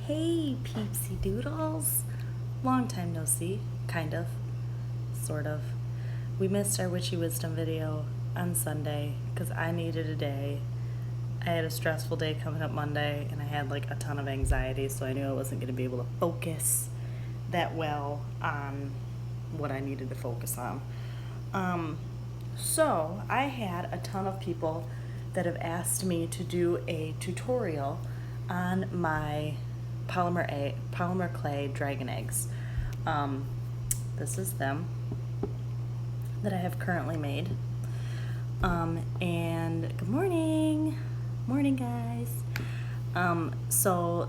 Hey peepsy doodles, long time no see, kind of, sort of. We missed our witchy wisdom video on Sunday because I needed a day. I had a stressful day coming up Monday and I had like a ton of anxiety, so I knew I wasn't going to be able to focus that well on what I needed to focus on. So I had a ton of people that have asked me to do a tutorial on my polymer clay dragon eggs. This is them that I have currently made. And good morning guys. So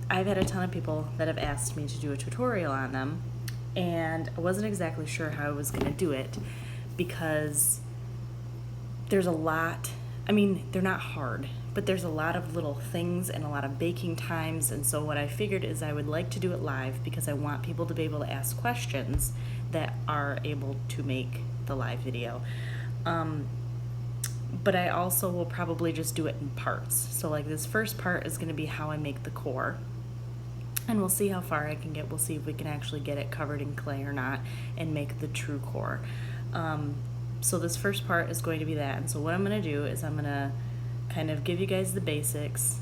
I've had a ton of people that have asked me to do a tutorial on them, and I wasn't exactly sure how I was going to do it because there's a lot. I mean, they're not hard, but there's a lot of little things and a lot of baking times, and so what I figured is I would like to do it live because I want people to be able to ask questions that are able to make the live video. But I also will probably just do it in parts. So like this first part is going to be how I make the core, and we'll see how far I can get. We'll see if we can actually get it covered in clay or not and make the true core. So this first part is going to be that, and so what I'm going to do is I'm going to kind of give you guys the basics.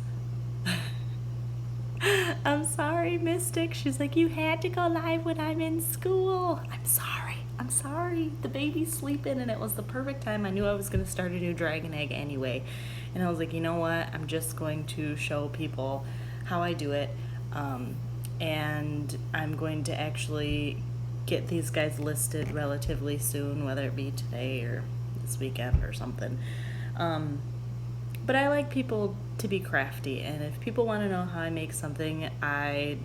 I'm sorry, Mystic. She's like, you had to go live when I'm in school. I'm sorry. The baby's sleeping and it was the perfect time. I knew I was going to start a new dragon egg anyway. And I was like, you know what? I'm just going to show people how I do it. And I'm going to actually get these guys listed relatively soon, whether it be today or this weekend or something. But I like people to be crafty, and if people want to know how I make something, I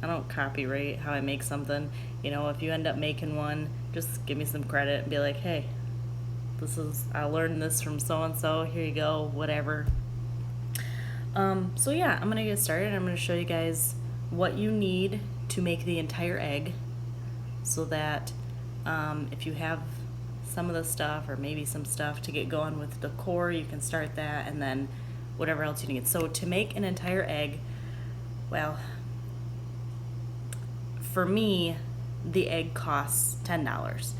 don't copyright how I make something. You know, if you end up making one, just give me some credit and be like, hey, I learned this from so-and-so, here you go, whatever. So yeah, I'm going to get started. I'm going to show you guys what you need to make the entire egg, so that if you have some of the stuff or maybe some stuff to get going with the core, you can start that, and then whatever else you need. So to make an entire egg, well, for me, the egg costs $10.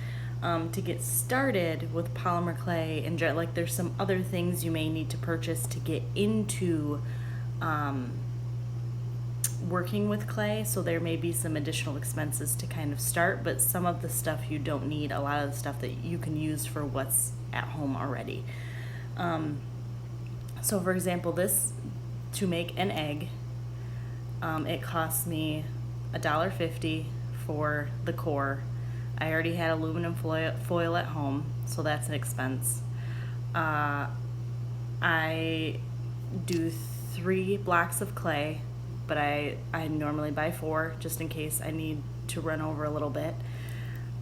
To get started with polymer clay, and like there's some other things you may need to purchase to get into working with clay, so there may be some additional expenses to kind of start, but some of the stuff you don't need. A lot of the stuff that you can use for what's at home already. So for example, this, to make an egg, it costs me $1.50 for the core. I already had aluminum foil at home, so that's an expense. I do 3 blocks of clay, but I normally buy 4 just in case I need to run over a little bit.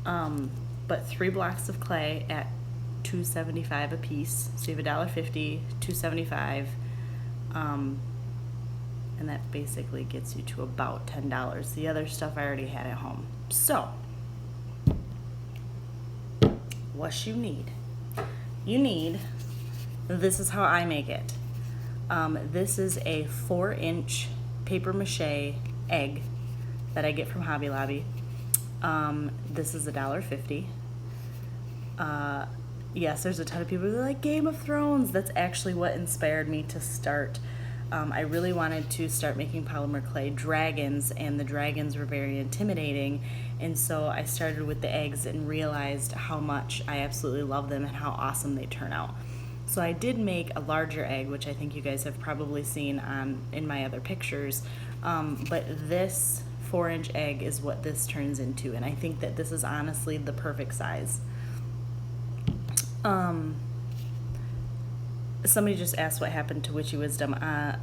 But 3 blocks of clay at $2.75 a piece, so you have $1.50, $2.75, and that basically gets you to about $10. The other stuff I already had at home. So what you need, this is how I make it. This is a 4-inch paper mache egg that I get from Hobby Lobby. This is $1.50. Yes, there's a ton of people who are like, Game of Thrones. That's actually what inspired me to start. I really wanted to start making polymer clay dragons, and the dragons were very intimidating, and so I started with the eggs and realized how much I absolutely love them and how awesome they turn out. So I did make a larger egg, which I think you guys have probably seen in my other pictures, but this 4-inch egg is what this turns into, and I think that this is honestly the perfect size. Somebody just asked what happened to Witchy Wisdom.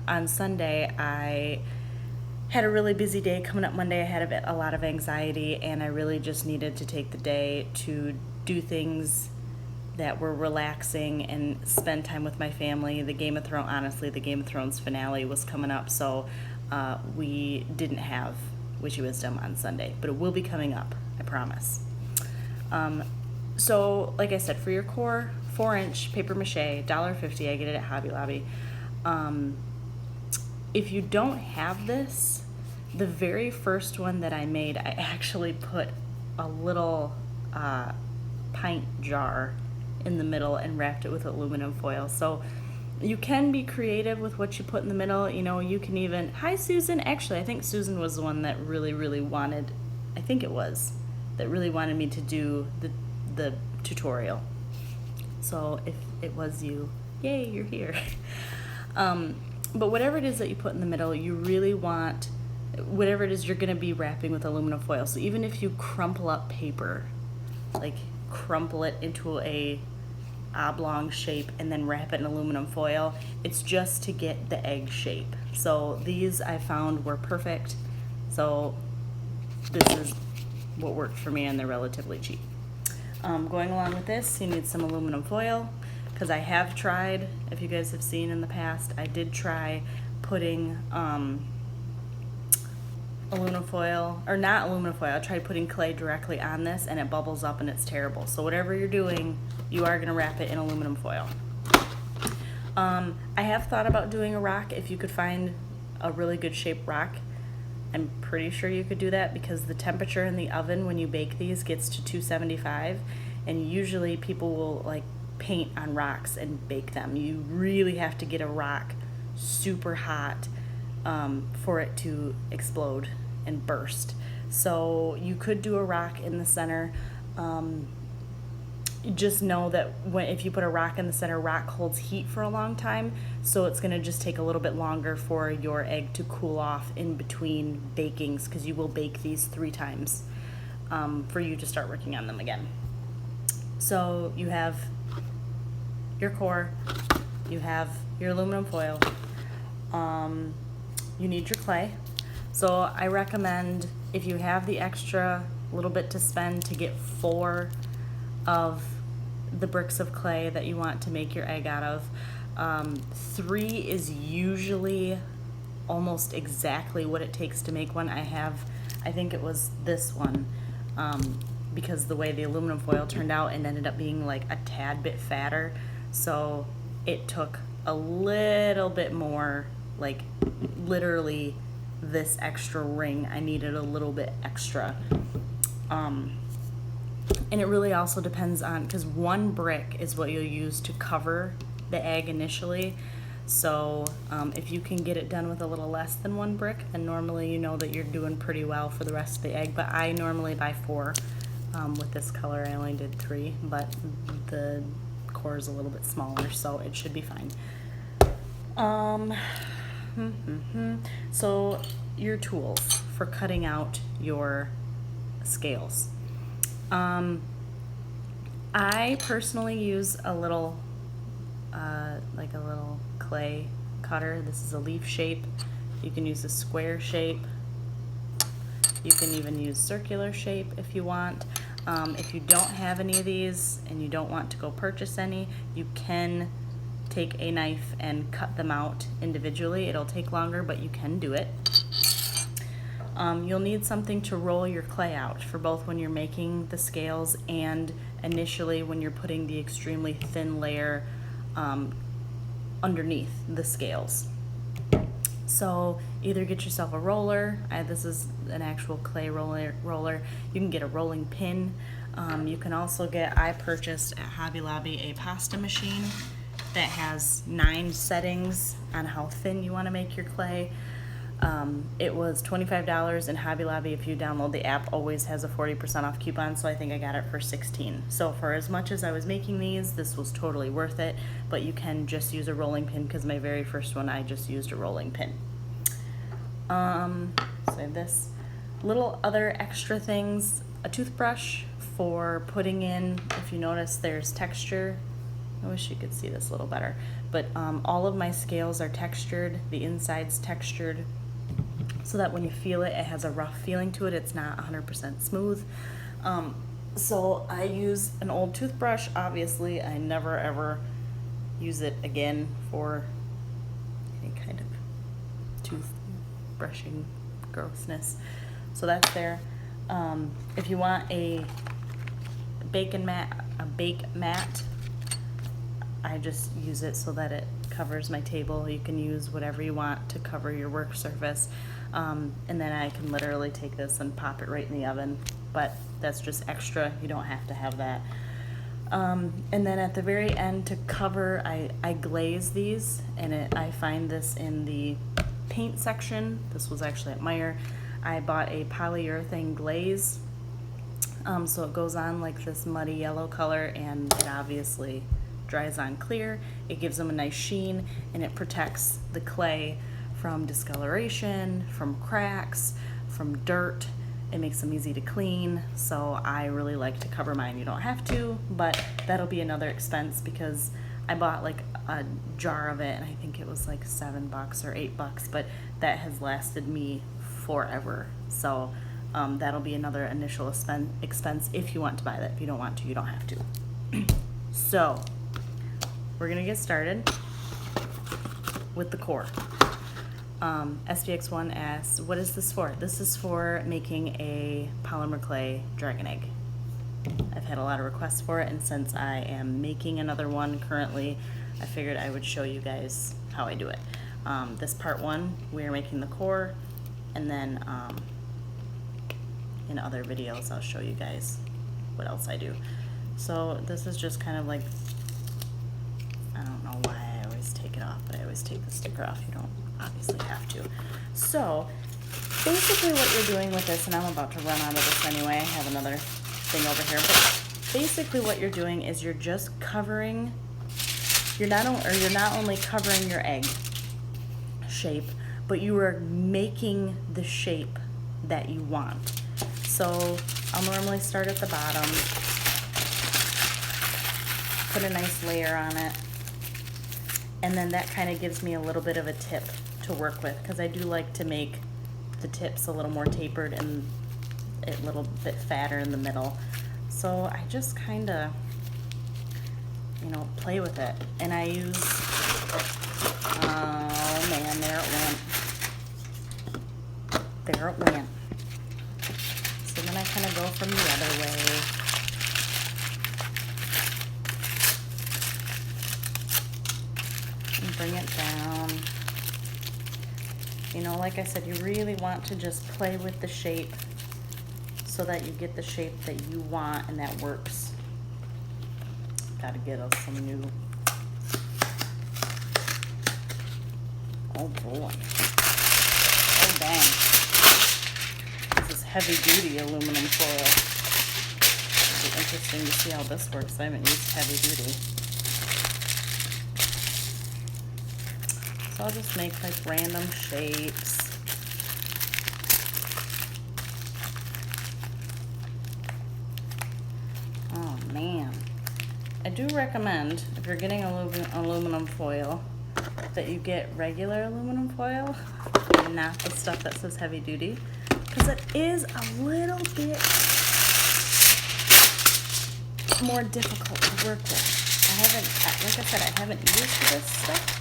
On Sunday, I had a really busy day coming up Monday. I had a lot of anxiety, and I really just needed to take the day to do things that were relaxing and spend time with my family. The Game of Thrones finale was coming up, so we didn't have Witchy Wisdom on Sunday, but it will be coming up, I promise. So like I said, for your core, 4-inch paper mache, $1.50. I get it at Hobby Lobby. if you don't have this, the very first one that I made, I actually put a little pint jar in the middle and wrapped it with aluminum foil. So you can be creative with what you put in the middle. You know, you can even, hi Susan, actually I think Susan was the one that really wanted, I think it was, that really wanted me to do the tutorial. So if it was you, yay, you're here. But whatever it is that you put in the middle, you really want, whatever it is you're gonna be wrapping with aluminum foil. So even if you crumple up paper, like crumple it into a oblong shape and then wrap it in aluminum foil, it's just to get the egg shape. So these I found were perfect. So this is what worked for me, and they're relatively cheap. Going along with this, you need some aluminum foil, because I have tried, if you guys have seen in the past, I did try putting aluminum foil, or not aluminum foil, I tried putting clay directly on this and it bubbles up and it's terrible. So whatever you're doing, you are going to wrap it in aluminum foil. I have thought about doing a rock. If you could find a really good shaped rock, I'm pretty sure you could do that, because the temperature in the oven when you bake these gets to 275, and usually people will like paint on rocks and bake them. You really have to get a rock super hot for it to explode and burst. So you could do a rock in the center. Just know that if you put a rock in the center, rock holds heat for a long time, so it's going to just take a little bit longer for your egg to cool off in between bakings, because you will bake these 3 times for you to start working on them again. So you have your core, you have your aluminum foil, you need your clay. So I recommend, if you have the extra little bit to spend, to get 4 of the bricks of clay that you want to make your egg out of. 3 is usually almost exactly what it takes to make one. I think it was this one, because the way the aluminum foil turned out, and ended up being like a tad bit fatter. So it took a little bit more, like literally this extra ring, I needed a little bit extra. And it really also depends on, because 1 brick is what you'll use to cover the egg initially. So if you can get it done with a little less than 1 brick, then normally you know that you're doing pretty well for the rest of the egg. But I normally buy 4. With this color I only did 3, but the core is a little bit smaller, so it should be fine. So your tools for cutting out your scales. I personally use a little, like a little clay cutter. This is a leaf shape. You can use a square shape. You can even use circular shape if you want. If you don't have any of these and you don't want to go purchase any, you can take a knife and cut them out individually. It'll take longer, but you can do it. You'll need something to roll your clay out for both when you're making the scales and initially when you're putting the extremely thin layer underneath the scales. So either get yourself a roller. This is an actual clay roller. You can get a rolling pin. You can also get, I purchased at Hobby Lobby a pasta machine that has 9 settings on how thin you want to make your clay. It was $25 in Hobby Lobby. If you download the app, always has a 40% off coupon, so I think I got it for $16. So for as much as I was making these, this was totally worth it, but you can just use a rolling pin, because my very first one I just used a rolling pin. So this little other extra things, a toothbrush for putting in, if you notice there's texture. I wish you could see this a little better, but all of my scales are textured, the inside's textured, so that when you feel it, it has a rough feeling to it. It's not 100% smooth. So I use an old toothbrush. Obviously, I never ever use it again for any kind of toothbrushing grossness. So that's there. If you want a bake mat, I just use it so that it covers my table. You can use whatever you want to cover your work surface. And then I can literally take this and pop it right in the oven, but that's just extra. You don't have to have that. And then at the very end to cover, I glaze these, and I find this in the paint section. This was actually at Meyer. I bought a polyurethane glaze, so it goes on like this muddy yellow color, and it obviously dries on clear. It gives them a nice sheen, and it protects the clay from discoloration, from cracks, from dirt. It makes them easy to clean, so I really like to cover mine. You don't have to, but that'll be another expense because I bought like a jar of it, and I think it was like $7 or $8, but that has lasted me forever. So that'll be another initial expense if you want to buy that. If you don't want to, you don't have to. So we're gonna get started with the core. SPX1 asks, what is this for? This is for making a polymer clay dragon egg. I've had a lot of requests for it, and since I am making another one currently, I figured I would show you guys how I do it. This part one, we are making the core, and then in other videos I'll show you guys what else I do. So this is just kind of like, I don't know why I always take it off, but I always take the sticker off. You don't obviously have to. So basically what you're doing with this, and I'm about to run out of this anyway, I have another thing over here, but basically what you're doing is you're just covering, you're not only covering your egg shape, but you are making the shape that you want. So I'll normally start at the bottom, put a nice layer on it, and then that kind of gives me a little bit of a tip to work with, because I do like to make the tips a little more tapered and a little bit fatter in the middle. So I just kind of, you know, play with it. And I use, oh man, there it went. There it went. So then I kind of go from the other way. And bring it down. You know, like I said, you really want to just play with the shape so that you get the shape that you want and that works. Gotta get us some new, oh boy, oh dang, this is heavy duty aluminum foil. It'll be interesting to see how this works. I haven't used heavy duty. So I'll just make like random shapes. Oh man. I do recommend, if you're getting aluminum foil, that you get regular aluminum foil and not the stuff that says heavy duty, because it is a little bit more difficult to work with. I haven't, like I said, I haven't used this stuff.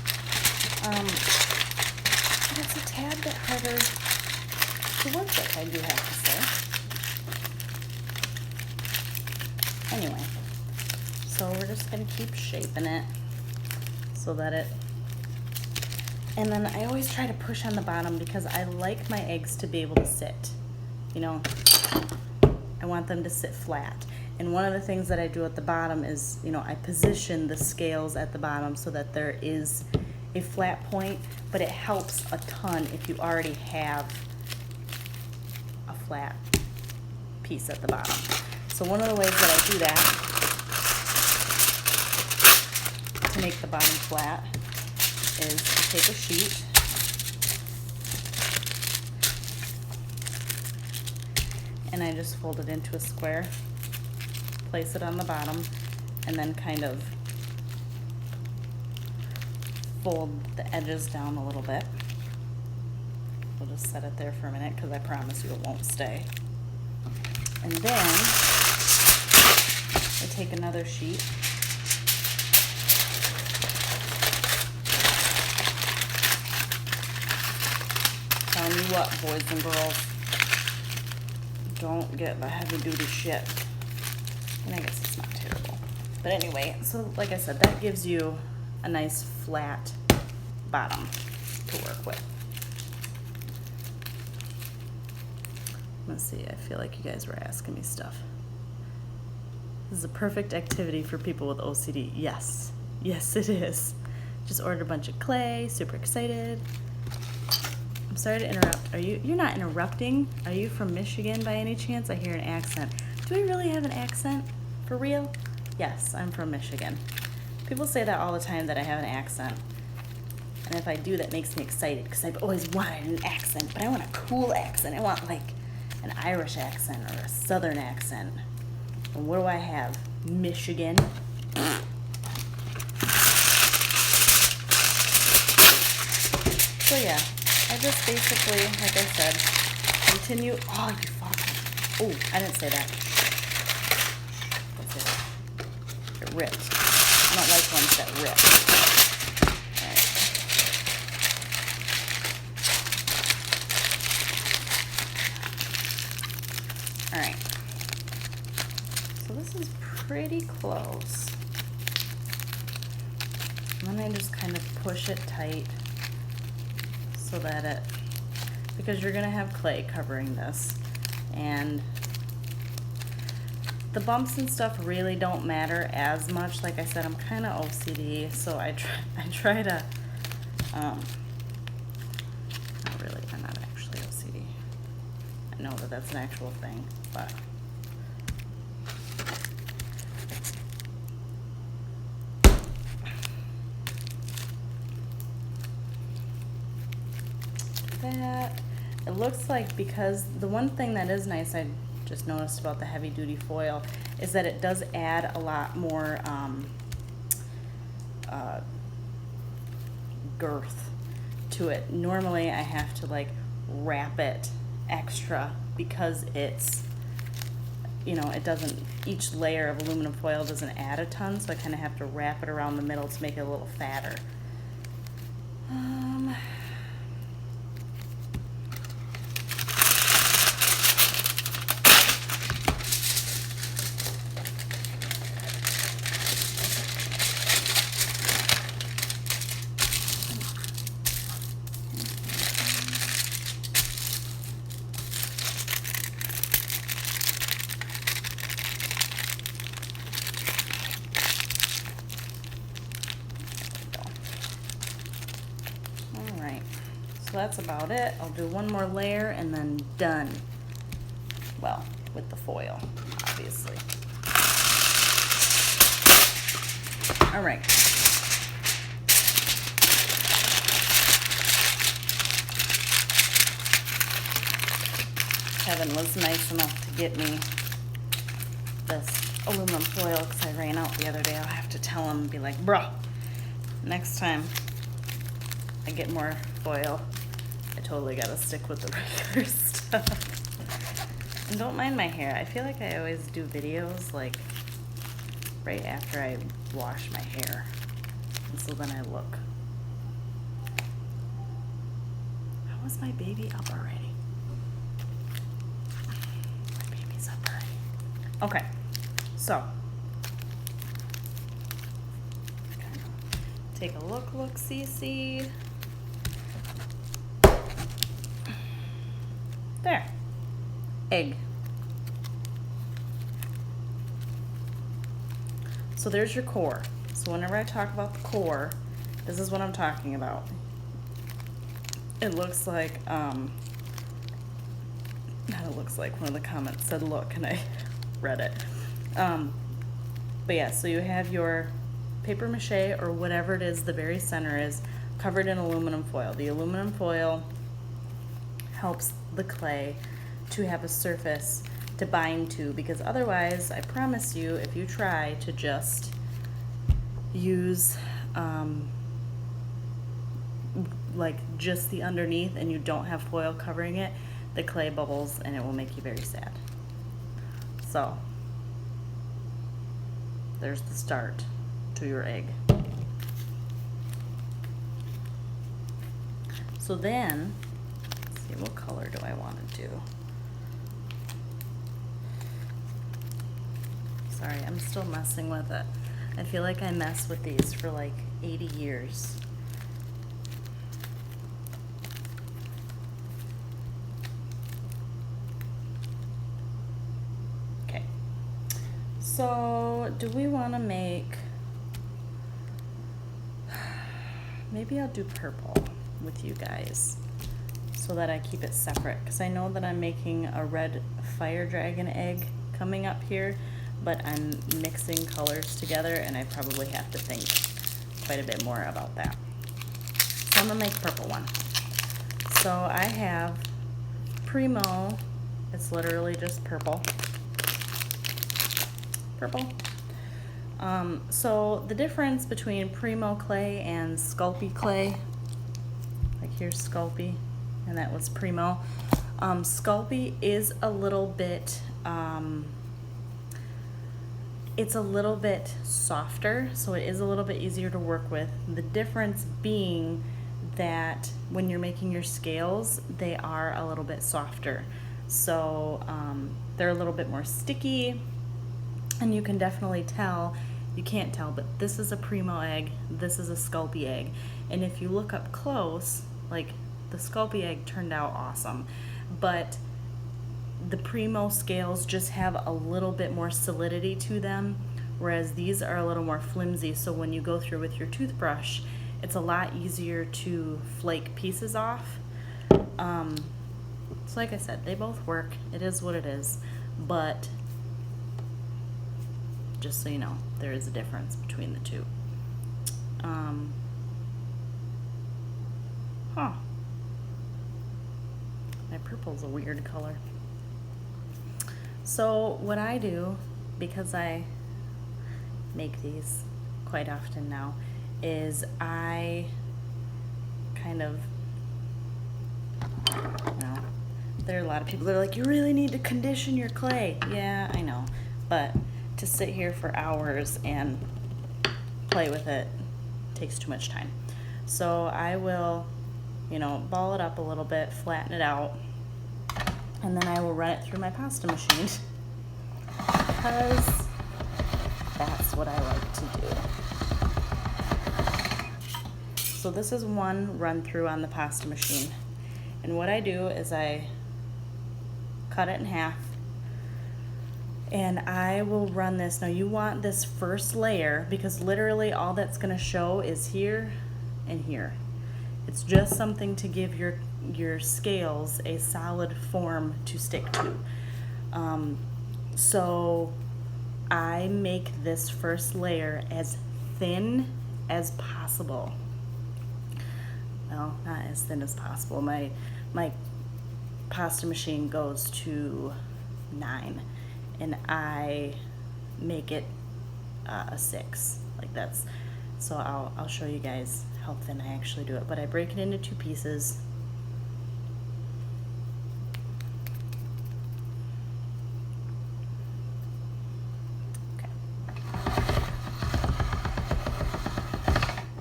But it's a tad bit harder to work with, I do have to say. Anyway, so we're just going to keep shaping it so that it, and then I always try to push on the bottom because I like my eggs to be able to sit. You know, I want them to sit flat. And one of the things that I do at the bottom is, you know, I position the scales at the bottom so that there is a flat point, but it helps a ton if you already have a flat piece at the bottom. So one of the ways that I do that to make the bottom flat is to take a sheet and I just fold it into a square, place it on the bottom, and then kind of fold the edges down a little bit. We'll just set it there for a minute because I promise you it won't stay. And then I take another sheet telling you what, boys and girls, don't get the heavy duty shit. And I guess it's not terrible. But anyway, so like I said, that gives you a nice flat bottom to work with. Let's see, I feel like you guys were asking me stuff. This is a perfect activity for people with OCD. Yes, yes it is. Just ordered a bunch of clay, super excited. I'm sorry to interrupt. You're not interrupting? Are you from Michigan by any chance? I hear an accent. Do we really have an accent? For real? Yes, I'm from Michigan. People say that all the time, that I have an accent. And if I do, that makes me excited because I've always wanted an accent, but I want a cool accent. I want like an Irish accent or a Southern accent. And what do I have? Michigan. So yeah, I just basically, like I said, continue. Oh, you fucking. Oh, I didn't say that. That's it. It ripped. I don't like ones that rip. Alright. So this is pretty close. And then I just kind of push it tight so that it, because you're going to have clay covering this, and the bumps and stuff really don't matter as much. Like I said, I'm kind of OCD, so I try to, not really, I'm not actually OCD. I know that that's an actual thing, but that, it looks like, because the one thing that is nice I just noticed about the heavy duty foil is that it does add a lot more girth to it. Normally I have to like wrap it extra because it's, you know, it doesn't, each layer of aluminum foil doesn't add a ton, so I kind of have to wrap it around the middle to make it a little fatter. So that's about it. I'll do one more layer and then done. Well, with the foil, obviously. All right. Kevin was nice enough to get me this aluminum foil because I ran out the other day. I'll have to tell him and be like, bruh, next time I get more foil, I totally gotta stick with the regular stuff. And don't mind my hair. I feel like I always do videos like right after I wash my hair, and so then I look. How was my baby up already? My baby's up already. Okay, so take a look, see. There. Egg. So there's your core. So whenever I talk about the core, this is what I'm talking about. It looks like, not it looks like, one of the comments said look, and I read it. But yeah, so you have your paper mache or whatever it is the very center is covered in aluminum foil. The aluminum foil helps the clay to have a surface to bind to, because otherwise, I promise you, if you try to just use like just the underneath and you don't have foil covering it, the clay bubbles and it will make you very sad. So there's the start to your egg. So then, let's see, what color do I want to do? Sorry, I'm still messing with it. I feel like I mess with these for like 80 years. So do we want to make, maybe I'll do purple with you guys so that I keep it separate, because I know that I'm making a red fire dragon egg coming up here, but I'm mixing colors together and I probably have to think quite a bit more about that. So I'm gonna make a purple one. So I have Primo, it's literally just purple. So the difference between Primo clay and Sculpey clay, like here's Sculpey and that was Primo. Sculpey is a little bit, it's a little bit softer, so it is a little bit easier to work with. The difference being that when you're making your scales, they are a little bit softer. So they're a little bit more sticky, and you can definitely tell, you can't tell, but this is a Primo egg, this is a Sculpey egg. And if you look up close, like the Sculpey egg turned out awesome, but the Primo scales just have a little bit more solidity to them, whereas these are a little more flimsy. So when you go through with your toothbrush, it's a lot easier to flake pieces off. So like I said, they both work. It is what it is, but just so you know, there is a difference between the two. My purple's a weird color. So what I do, because I make these quite often now, is I kind of, you know, there are a lot of people that are like, you really need to condition your clay. Yeah, I know, but to sit here for hours and play with it takes too much time. So I will, you know, ball it up a little bit, flatten it out, and then I will run it through my pasta machine because that's what I like to do. So this is one run through on the pasta machine. And what I do is I cut it in half, and I will run this. Now you want this first layer, because literally all that's gonna show is here and here. It's just something to give your scales a solid form to stick to. So I make this first layer as thin as possible. Well, not as thin as possible. My pasta machine goes to 9, and I make it a 6. Like that's, so I'll show you guys how thin I actually do it. But I break it into 2 pieces.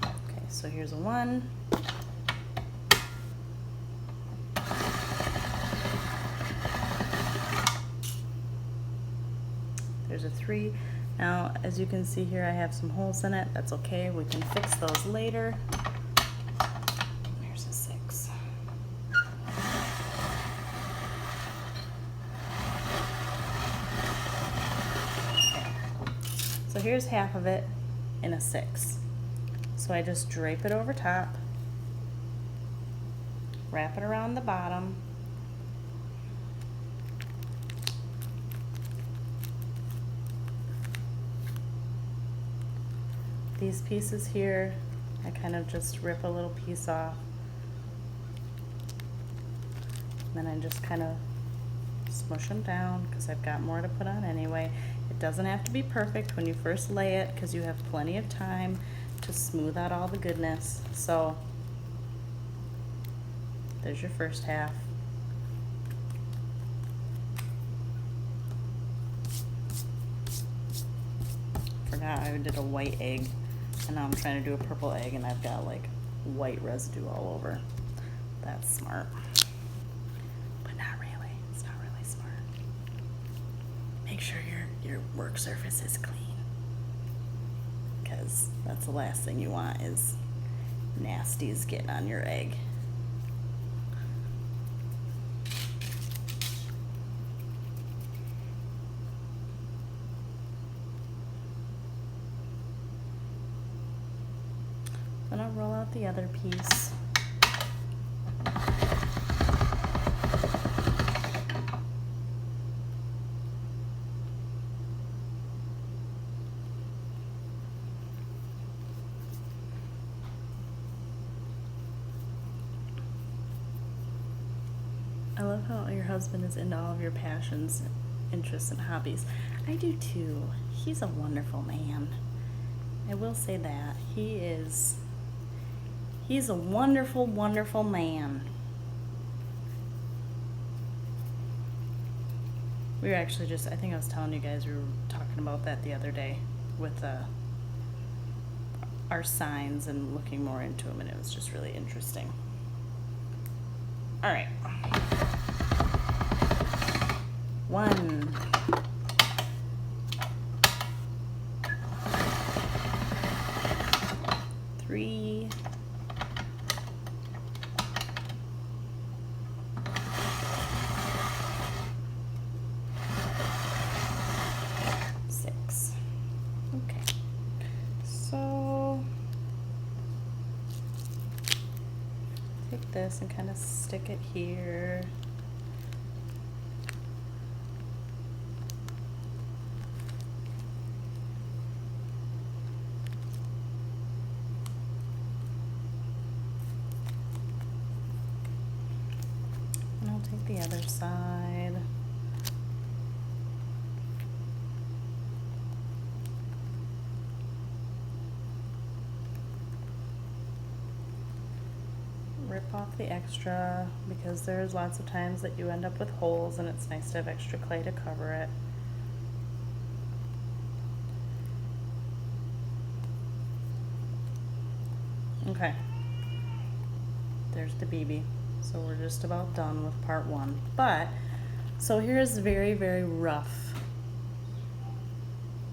Okay, so here's a 1. There's a 3. Now, as you can see here, I have some holes in it. That's okay. We can fix those later. Here's a 6. Okay. So here's half of it in a 6. So I just drape it over top, wrap it around the bottom, these pieces here, I kind of just rip a little piece off, and then I just kind of smush them down because I've got more to put on anyway. It doesn't have to be perfect when you first lay it because you have plenty of time to smooth out all the goodness. So there's your first half. Forgot I did a white egg, and now I'm trying to do a purple egg, and I've got like white residue all over. That's smart, but not really. It's not really smart. Make sure your work surface is clean, because that's the last thing you want is nasties getting on your egg. the other piece. I love how your husband is into all of your passions, interests, and hobbies. I do too. He's a wonderful man. I will say that. He's a wonderful, wonderful man. We were actually just, I think I was telling you guys, we were talking about that the other day with our signs and looking more into them, and it was just really interesting. All right. 1, 3, 6. Okay. So take this and kind of stick it here. Take the other side. Rip off the extra, because there's lots of times that you end up with holes and it's nice to have extra clay to cover it. Okay, there's the BB. So we're just about done with part 1. But, so here's very, very rough.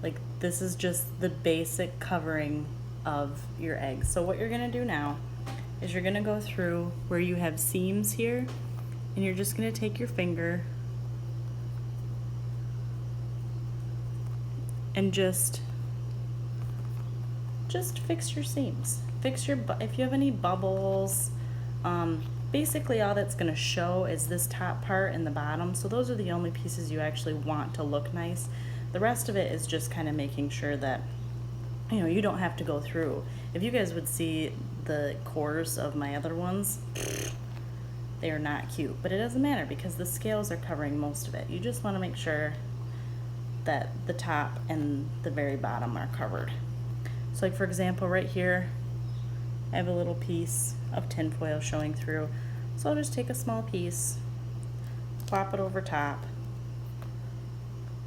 Like, this is just the basic covering of your egg. So what you're gonna do now is you're gonna go through where you have seams here, and you're just gonna take your finger and just fix your seams. Fix your, if you have any bubbles, basically all that's going to show is this top part and the bottom, so those are the only pieces you actually want to look nice. The rest of it is just kind of making sure that, you know, you don't have to go through. If you guys would see the cores of my other ones, they are not cute, but it doesn't matter because the scales are covering most of it. You just want to make sure that the top and the very bottom are covered. So like for example right here, I have a little piece of tin foil showing through. So I'll just take a small piece, plop it over top,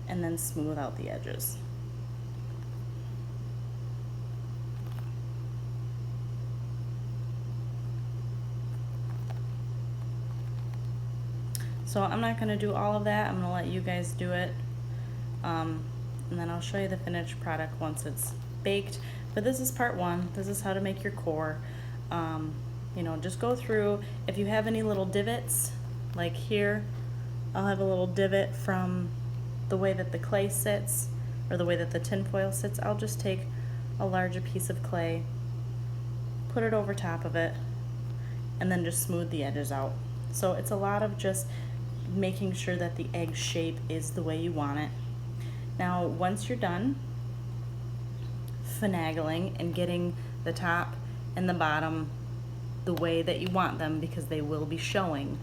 and then smooth out the edges. So I'm not going to do all of that. I'm going to let you guys do it. And then I'll show you the finished product once it's baked. But this is part 1. This is how to make your core. You know, just go through. If you have any little divots, like here, I'll have a little divot from the way that the clay sits or the way that the tin foil sits. I'll just take a larger piece of clay, put it over top of it, and then just smooth the edges out. So it's a lot of just making sure that the egg shape is the way you want it. Now, once you're done finagling and getting the top and the bottom the way that you want them, because they will be showing,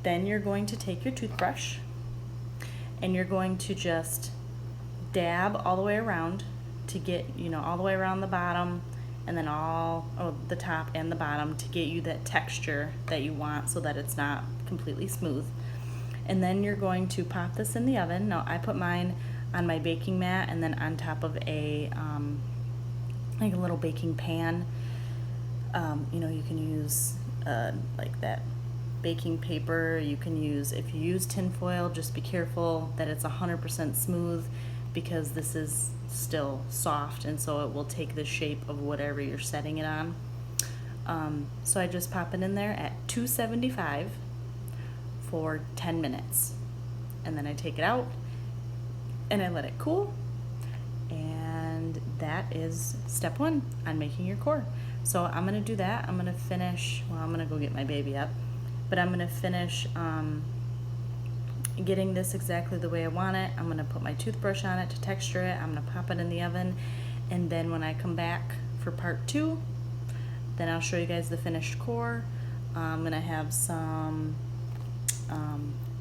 then you're going to take your toothbrush and you're going to just dab all the way around to get, you know, all the way around the bottom and then all, the top and the bottom to get you that texture that you want so that it's not completely smooth. And then you're going to pop this in the oven. Now I put mine on my baking mat and then on top of a like a little baking pan. You know, you can use like that baking paper. You can use, if you use tin foil, just be careful that it's 100% smooth because this is still soft and so it will take the shape of whatever you're setting it on. So I just pop it in there at 275 for 10 minutes and then I take it out and I let it cool, and that is step 1 on making your core. So I'm going to do that. I'm going to finish, well, I'm going to go get my baby up, but I'm going to finish getting this exactly the way I want it. I'm going to put my toothbrush on it to texture it. I'm going to pop it in the oven, and then when I come back for part 2, then I'll show you guys the finished core. I'm going to have some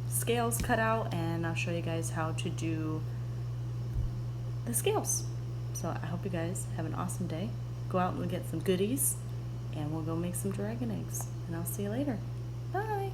scales cut out, and I'll show you guys how to do the scales. So I hope you guys have an awesome day. Go out and get some goodies, and we'll go make some dragon eggs. And I'll see you later. Bye.